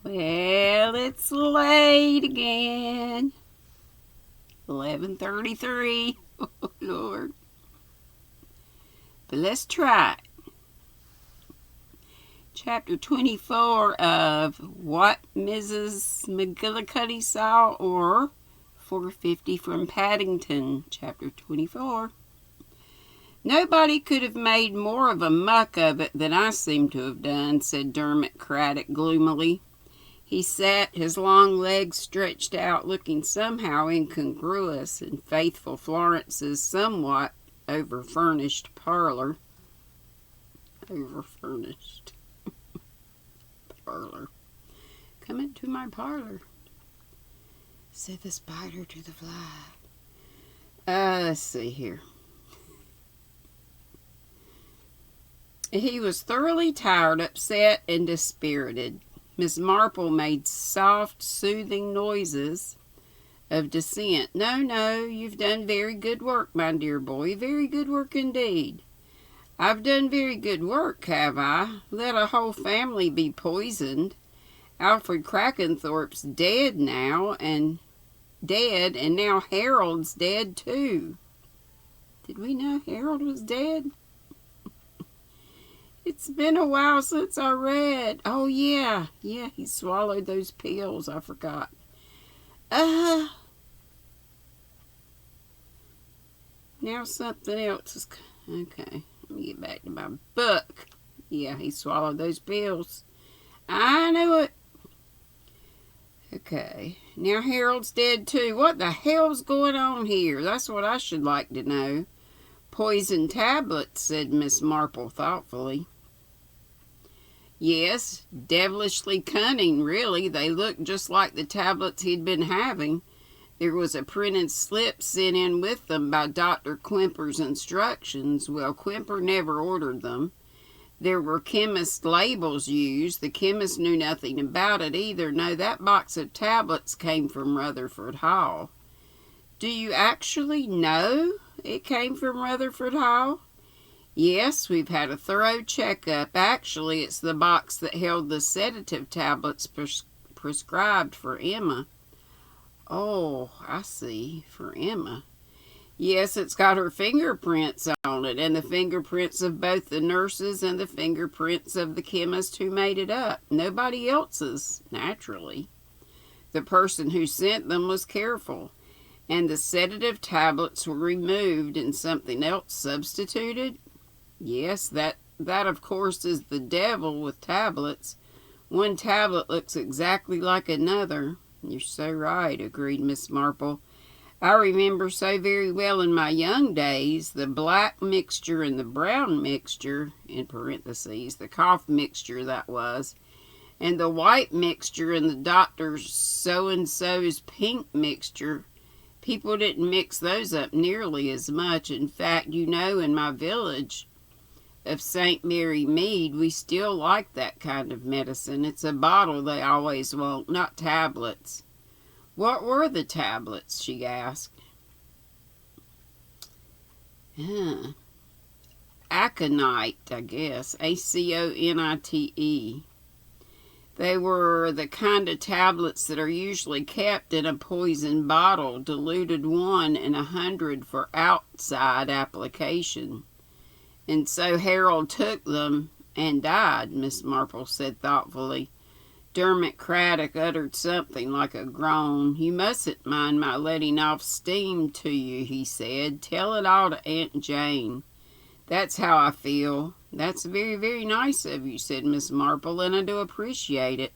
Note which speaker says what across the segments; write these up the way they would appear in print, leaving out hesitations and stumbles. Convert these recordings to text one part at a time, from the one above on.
Speaker 1: Well, it's late again. 11:33. Oh, Lord. But let's try it. Chapter 24 of What Mrs. McGillicuddy Saw, or 450 from Paddington, Chapter 24. Nobody could have made more of a muck of it than I seem to have done, said Dermot Craddock gloomily. He sat, his long legs stretched out, looking somehow incongruous in faithful Florence's somewhat over-furnished parlor. Over-furnished. Parlor. Come into my parlor, said the spider to the fly. Let's see here. He was thoroughly tired, upset, and dispirited. Miss Marple made soft, soothing noises of dissent. No, you've done very good work, my dear boy, very good work indeed. I've done very good work, have I? Let a whole family be poisoned. Alfred Crackenthorpe's dead, and now Harold's dead too. Did we know Harold was dead? It's been a while since I read. Oh, yeah, he swallowed those pills. I forgot. Now something else is... Okay, let me get back to my book. Yeah, he swallowed those pills. I knew it. Okay, now Harold's dead too. What the hell's going on here? That's what I should like to know. Poison tablets, said Miss Marple thoughtfully. Yes, devilishly cunning, really. They looked just like the tablets he'd been having. There was a printed slip sent in with them by Dr. Quimper's instructions. Well, Quimper never ordered them. There were chemist labels used. The chemist knew nothing about it either. No, that box of tablets came from Rutherford Hall. Do you actually know it came from Rutherford Hall? Yes, we've had a thorough checkup. Actually, it's the box that held the sedative tablets prescribed for Emma. Oh, I see, for Emma. Yes, it's got her fingerprints on it, and the fingerprints of both the nurses and the fingerprints of the chemist who made it up. Nobody else's, naturally. The person who sent them was careful, and the sedative tablets were removed and something else substituted. Yes, that of course is the devil with tablets. One tablet looks exactly like another. You're so right, agreed Miss Marple. I remember so very well in my young days, the black mixture and the brown mixture, in parentheses, the cough mixture that was, and the white mixture and the doctor's so-and-so's pink mixture. People didn't mix those up nearly as much. In fact, in my village of St. Mary Mead, we still like that kind of medicine. It's a bottle they always want, not tablets. What were the tablets? She asked. Aconite, I guess. Aconite. They were the kind of tablets that are usually kept in a poison bottle, diluted 1 in 100 for outside application. And so Harold took them and died, Miss Marple said thoughtfully. Dermot Craddock uttered something like a groan. You mustn't mind my letting off steam to you, he said. Tell it all to Aunt Jane. That's how I feel. That's very, very nice of you, said Miss Marple, and I do appreciate it.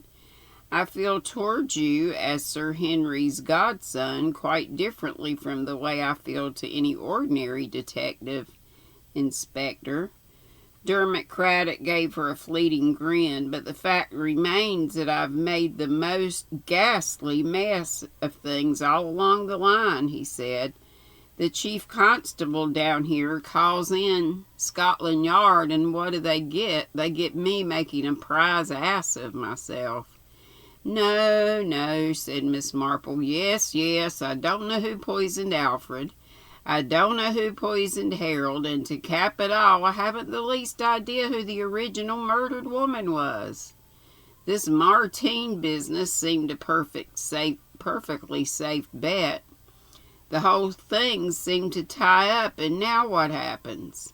Speaker 1: I feel towards you, as Sir Henry's godson, quite differently from the way I feel to any ordinary detective. Inspector. Dermot Craddock gave her a fleeting grin, but the fact remains that I've made the most ghastly mess of things all along the line, he said. The chief constable down here calls in Scotland Yard, and what do they get? They get me making a prize ass of myself. No, said Miss Marple. Yes, I don't know who poisoned Alfred. I don't know who poisoned Harold, and to cap it all, I haven't the least idea who the original murdered woman was. This Martine business seemed a perfectly safe bet. The whole thing seemed to tie up, and now what happens?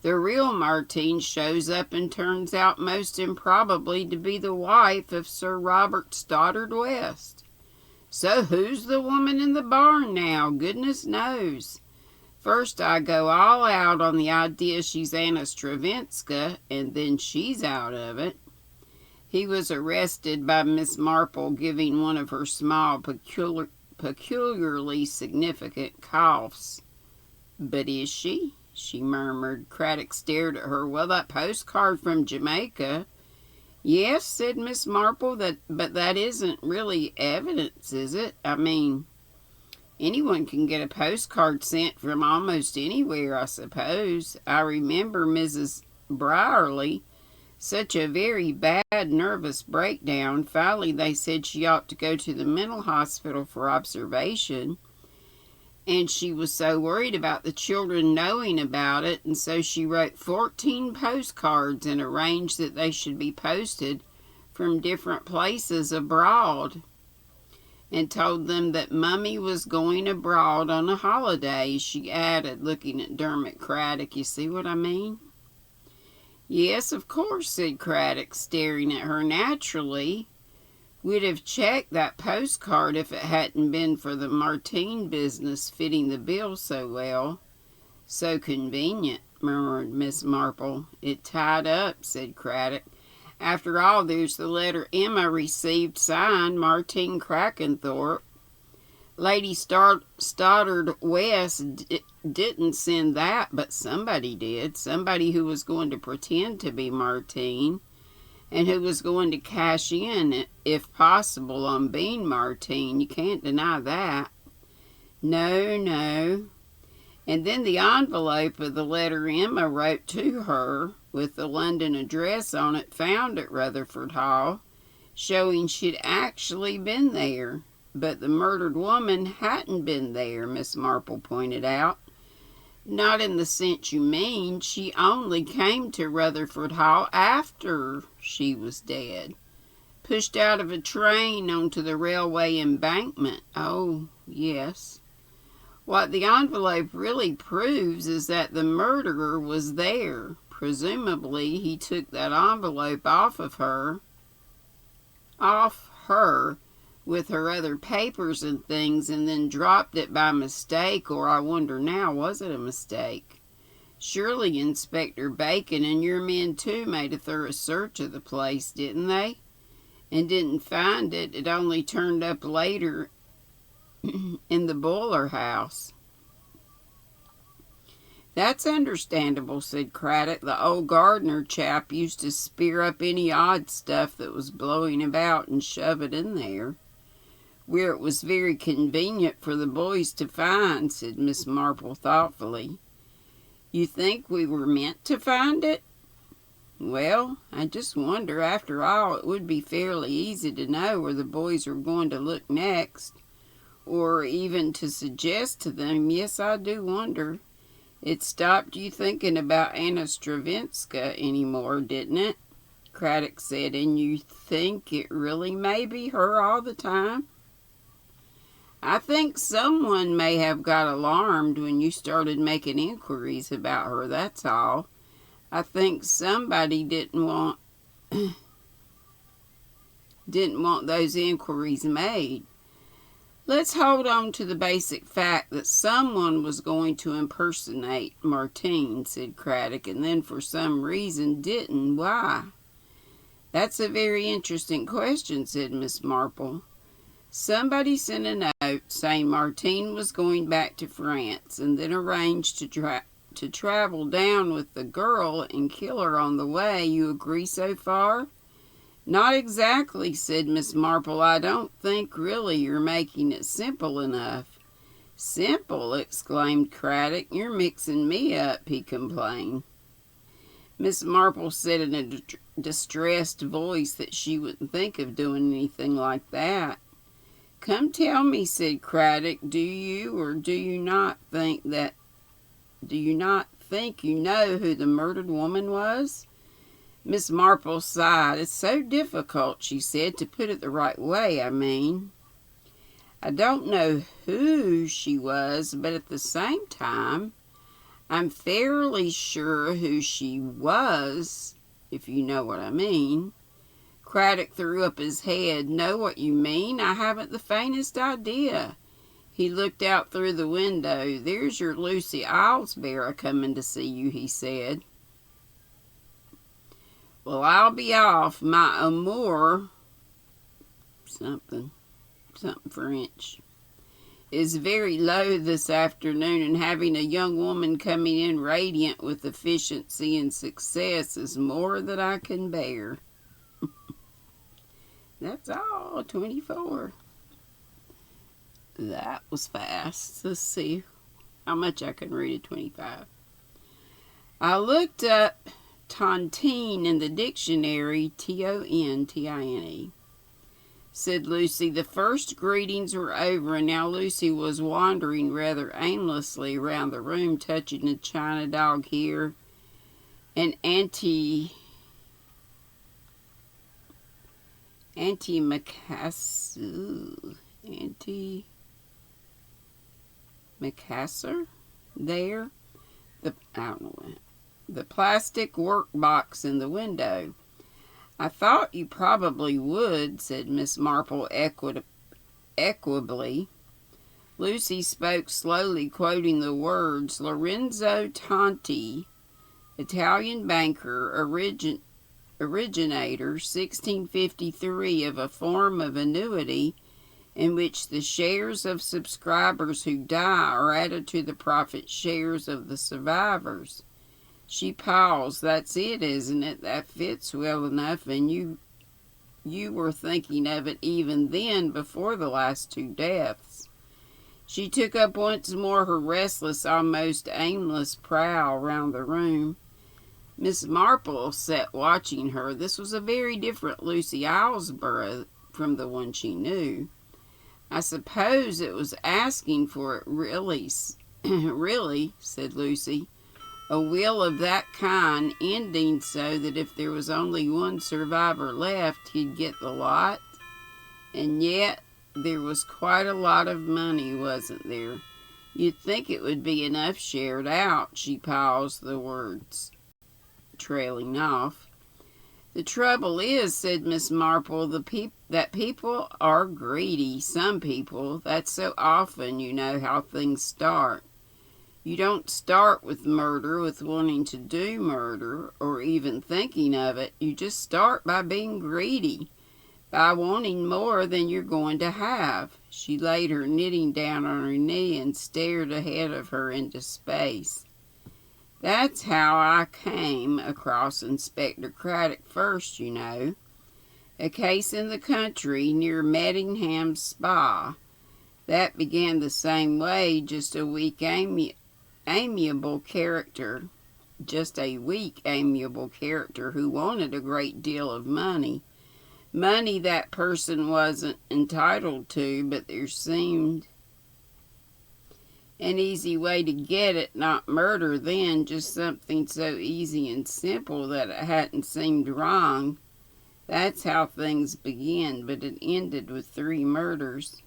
Speaker 1: The real Martine shows up and turns out most improbably to be the wife of Sir Robert Stoddard West. So who's the woman in the barn now? Goodness knows. First I go all out on the idea she's Anna Stravinska, and then she's out of it. He was arrested by Miss Marple giving one of her small, peculiarly significant coughs. But is she? She murmured. Craddock stared at her. Well, that postcard from Jamaica. Yes, said Miss Marple, but that isn't really evidence, is it? I mean, anyone can get a postcard sent from almost anywhere, I suppose. I remember Mrs. Brierly. Such a very bad nervous breakdown. Finally, they said she ought to go to the mental hospital for observation. And she was so worried about the children knowing about it, and so she wrote 14 postcards and arranged that they should be posted from different places abroad, and told them that Mummy was going abroad on a holiday, she added, looking at Dermot Craddock. You see what I mean? Yes, of course, said Craddock, staring at her. Naturally. We'd have checked that postcard if it hadn't been for the Martine business fitting the bill so well. So convenient, murmured Miss Marple. It tied up, said Craddock. After all, there's the letter Emma received signed Martine Crackenthorpe. Lady Stoddard West didn't send that, but somebody did. Somebody who was going to pretend to be Martine, and who was going to cash in, if possible, on being Martine. You can't deny that. No, no. And then the envelope of the letter Emma wrote to her, with the London address on it, found at Rutherford Hall, showing she'd actually been there. But the murdered woman hadn't been there, Miss Marple pointed out. Not in the sense you mean. She only came to Rutherford Hall after she was dead. Pushed out of a train onto the railway embankment. Oh, yes. What the envelope really proves is that the murderer was there. Presumably, he took that envelope off her, with her other papers and things, and then dropped it by mistake, or I wonder now, was it a mistake? Surely Inspector Bacon and your men too made a thorough search of the place, didn't they? And didn't find it. It only turned up later in the boiler house. That's understandable, said Craddock. The old gardener chap used to spear up any odd stuff that was blowing about and shove it in there, where it was very convenient for the boys to find, said Miss Marple thoughtfully. You think we were meant to find it? Well, I just wonder. After all, it would be fairly easy to know where the boys are going to look next, or even to suggest to them. Yes, I do wonder. It stopped you thinking about Anna Stravinska anymore, didn't it? Craddock said. And you think it really may be her all the time? I think someone may have got alarmed when you started making inquiries about her, that's all. I think somebody didn't want those inquiries made. Let's hold on to the basic fact that someone was going to impersonate Martine, said Craddock, and then for some reason didn't. Why? That's a very interesting question, said Miss Marple. Somebody sent a note saying Martine was going back to France, and then arranged to travel down with the girl and kill her on the way. You agree so far? Not exactly, said Miss Marple. I don't think really you're making it simple enough. Simple, exclaimed Craddock. You're mixing me up, he complained. Miss Marple said in a distressed voice that she wouldn't think of doing anything like that. Come tell me, said Craddock, do you or do you not think you know who the murdered woman was? Miss Marple sighed. "It's so difficult," she said, "to put it the right way, I mean. I don't know who she was, but at the same time, I'm fairly sure who she was, if you know what I mean." Craddock threw up his head. "Know what you mean? I haven't the faintest idea." He looked out through the window. "There's your Lucy Islesbury coming to see you," he said. "Well, I'll be off. My amour," something French, "is very low this afternoon, and having a young woman coming in radiant with efficiency and success is more than I can bear." That's all, 24. That was fast. Let's see how much I can read at 25. I looked up tontine in the dictionary, Tontine, said Lucy. The first greetings were over, and now Lucy was wandering rather aimlessly around the room, touching a china dog here, an antimacassar, there, the plastic work box in the window. "I thought you probably would," said Miss Marple equably. Lucy spoke slowly, quoting the words: "Lorenzo Tonti, Italian banker, originator, 1653, of a form of annuity in which the shares of subscribers who die are added to the profit shares of the survivors." She paused. "That's it, isn't it? That fits well enough, and you were thinking of it even then, before the last two deaths." She took up once more her restless, almost aimless prowl round the room. Miss Marple sat watching her. This was a very different Lucy Islesbury from the one she knew. "I suppose it was asking for it, really," really, said Lucy. "A will of that kind, ending so that if there was only one survivor left, he'd get the lot. And yet there was quite a lot of money, wasn't there? You'd think it would be enough shared out." She paused, the words trailing off. "The trouble is," said Miss Marple, that people are greedy. Some people. That's so often, you know how things start. You don't start with murder, with wanting to do murder, or even thinking of it. You just start by being greedy, by wanting more than you're going to have." She laid her knitting down on her knee and stared ahead of her into space. "That's how I came across Inspector Craddock first, you know. A case in the country near Mettingham Spa. That began the same way, just a weak, amiable character who wanted a great deal of money. Money that person wasn't entitled to, but there seemed an easy way to get it, not murder then, just something so easy and simple that it hadn't seemed wrong. That's how things began, but it ended with 3 murders.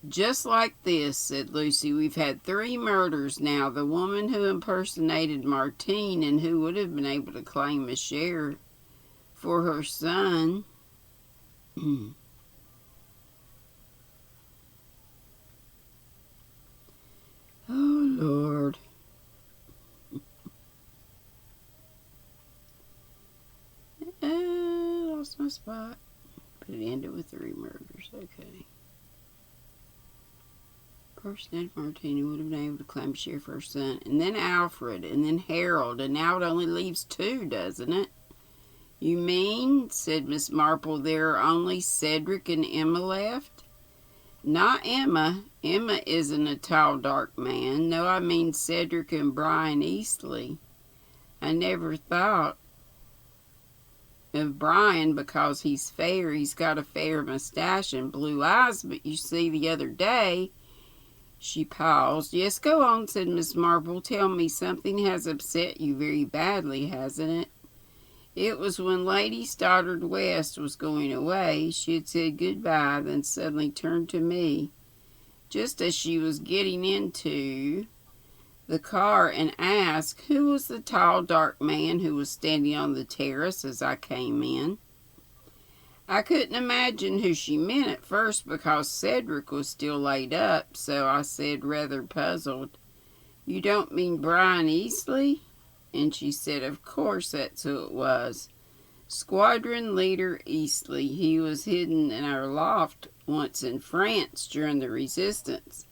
Speaker 1: "Just like this," said Lucy. "We've had 3 murders now. The woman who impersonated Martine and who would have been able to claim a share for her son." Oh, Lord. Lost my spot. But it ended with 3 murders. Okay. Impersonated Martini would have been able to claim a share for her son. And then Alfred. And then Harold. And now it only leaves 2, doesn't it? "You mean," said Miss Marple, "there are only Cedric and Emma left?" "Not Emma. Emma isn't a tall, dark man. No, I mean Cedric and Brian Eastley. I never thought of Brian because he's fair. He's got a fair mustache and blue eyes, but you see, the other day She paused. "Yes, go on," said Miss Marple. "Tell me, something has upset you very badly, hasn't it?" "It was when Lady Stoddard West was going away. She had said goodbye, then suddenly turned to me, just as she was getting into the car, and asked who was the tall, dark man who was standing on the terrace as I came in. I couldn't imagine who she meant at first because Cedric was still laid up, so I said, rather puzzled, 'You don't mean Brian Easley?' And she said, 'Of course that's who it was. Squadron Leader Easley. He was hidden in our loft once in France during the Resistance.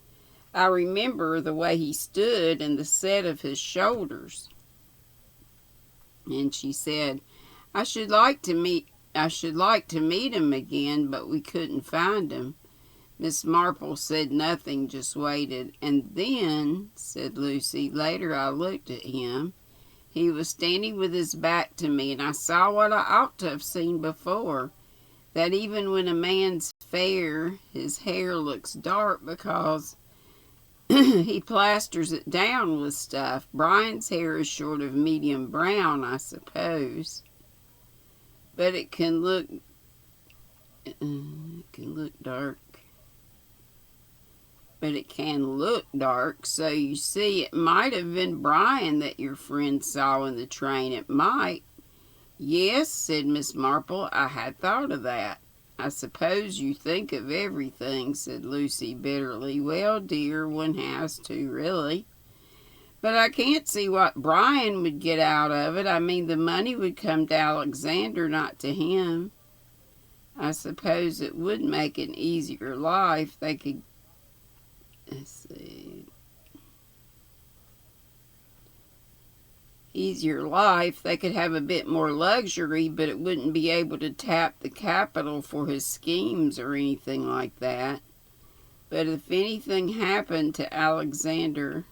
Speaker 1: I remember the way he stood and the set of his shoulders.' And she said, I should like to meet him again, but we couldn't find him." Miss Marple said nothing, just waited. "And then," said Lucy, "later I looked at him. He was standing with his back to me, and I saw what I ought to have seen before, that even when a man's fair, his hair looks dark because he plasters it down with stuff. Brian's hair is sort of medium brown, I suppose. But it can look dark. So you see, it might have been Brian that your friend saw in the train. It might." "Yes," said Miss Marple, "I had thought of that." "I suppose you think of everything," said Lucy bitterly. "Well, dear, one has to, really. But I can't see what Brian would get out of it. I mean, the money would come to Alexander, not to him. I suppose it would make an easier life. They could, they could have a bit more luxury, but it wouldn't be able to tap the capital for his schemes or anything like that. But if anything happened to Alexander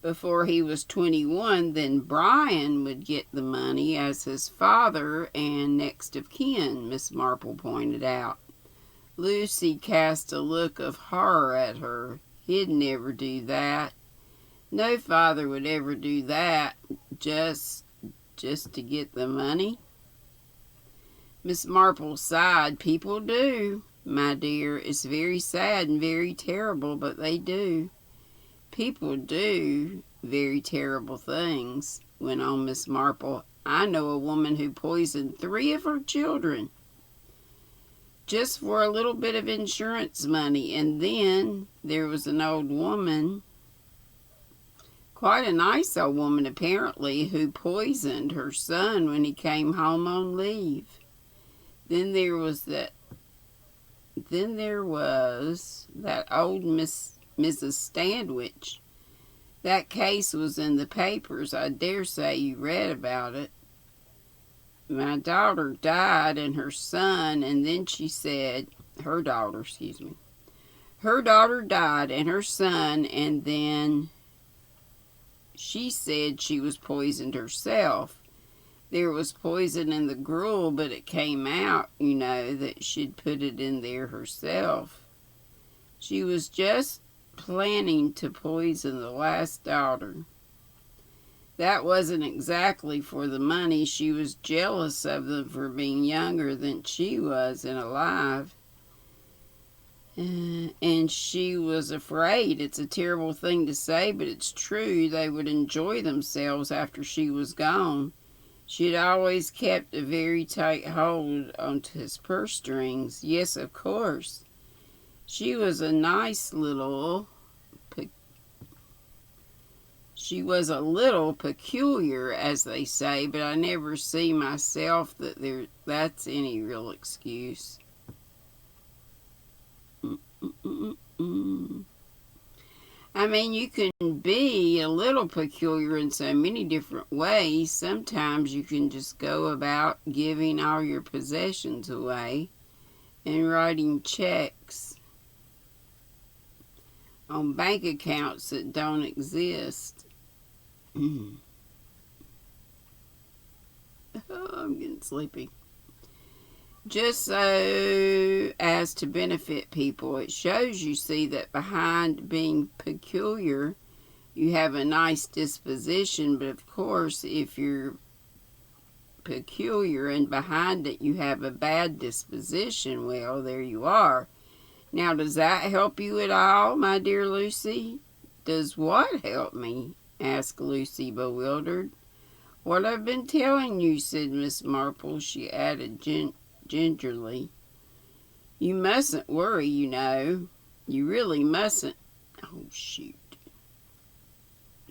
Speaker 1: before he was 21, then Brian would get the money as his father and next of kin," Miss Marple pointed out. Lucy cast a look of horror at her. "He'd never do that. No father would ever do that just to get the money." Miss Marple sighed. "People do, my dear. It's very sad and very terrible, but they do. People do very terrible things," went on Miss Marple. "I know a woman who poisoned 3 of her children just for a little bit of insurance money. And then there was an old woman, quite a nice old woman apparently, who poisoned her son when he came home on leave. Then there was that old Mrs. Standwich. That case was in the papers. I dare say you read about it. My daughter died and her son, and then she said, her daughter died and her son, and then she said she was poisoned herself. There was poison in the gruel, but it came out, that she'd put it in there herself. She was just planning to poison the last daughter. That wasn't exactly for the money. She was jealous of them for being younger than she was and alive. And she was afraid, it's a terrible thing to say, but it's true, they would enjoy themselves after she was gone. She'd always kept a very tight hold onto his purse strings. Yes, of course. She was a little peculiar, as they say, but I never see myself that's any real excuse. I mean, you can be a little peculiar in so many different ways. Sometimes you can just go about giving all your possessions away and writing checks on bank accounts that don't exist. Oh, I'm getting sleepy. just so as to benefit people. It shows, you see, that behind being peculiar, you have a nice disposition, but of course, if you're peculiar and behind it you have a bad disposition, well, there you are. Now, does that help you at all, my dear Lucy? Does what help me? Asked Lucy, bewildered. What I've been telling you, said Miss Marple. She added gingerly, you mustn't worry, you know. You really mustn't. Oh, shoot.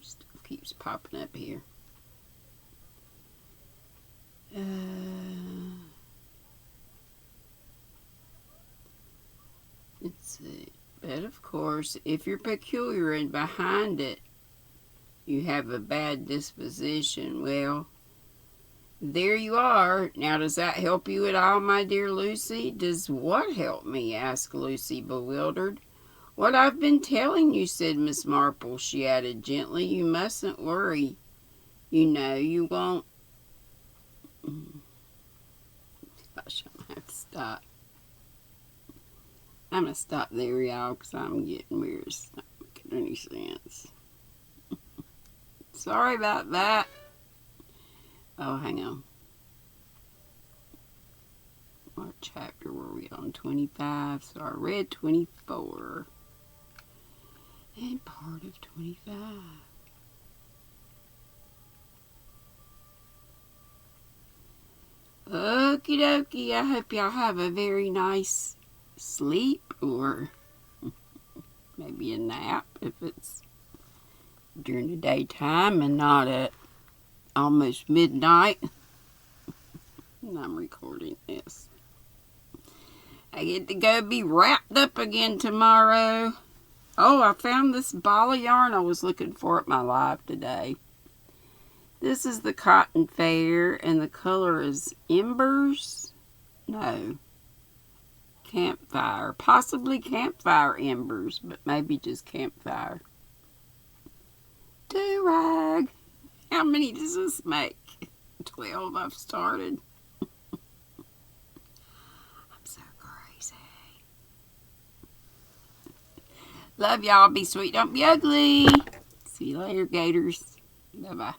Speaker 1: Stuff keeps popping up here. Let's see. But of course, if you're peculiar and behind it you have a bad disposition, well, there you are. Now, does that help you at all, my dear Lucy? Does what help me? Asked Lucy, bewildered. What I've been telling you, said Miss Marple. She added gently, you mustn't worry. You know you won't. Gosh, I'm going to have to stop. I'm going to stop there, y'all, because I'm getting weird. It's not making any sense. Sorry about that. Oh, hang on. What chapter were we on? 25. So I read 24. And part of 25. Okie dokie. I hope y'all have a very nice sleep, or maybe a nap if it's during the daytime and not at almost midnight. And I'm recording this. I get to go be wrapped up again tomorrow. Oh, I found this ball of yarn I was looking for at my live today. This is the Cotton Fair, and the color is Embers. No. Campfire. Possibly Campfire Embers, but maybe just Campfire. Do-rag. How many does this make? 12 I've started. I'm so crazy. Love y'all. Be sweet. Don't be ugly. See you later, Gators. Bye-bye.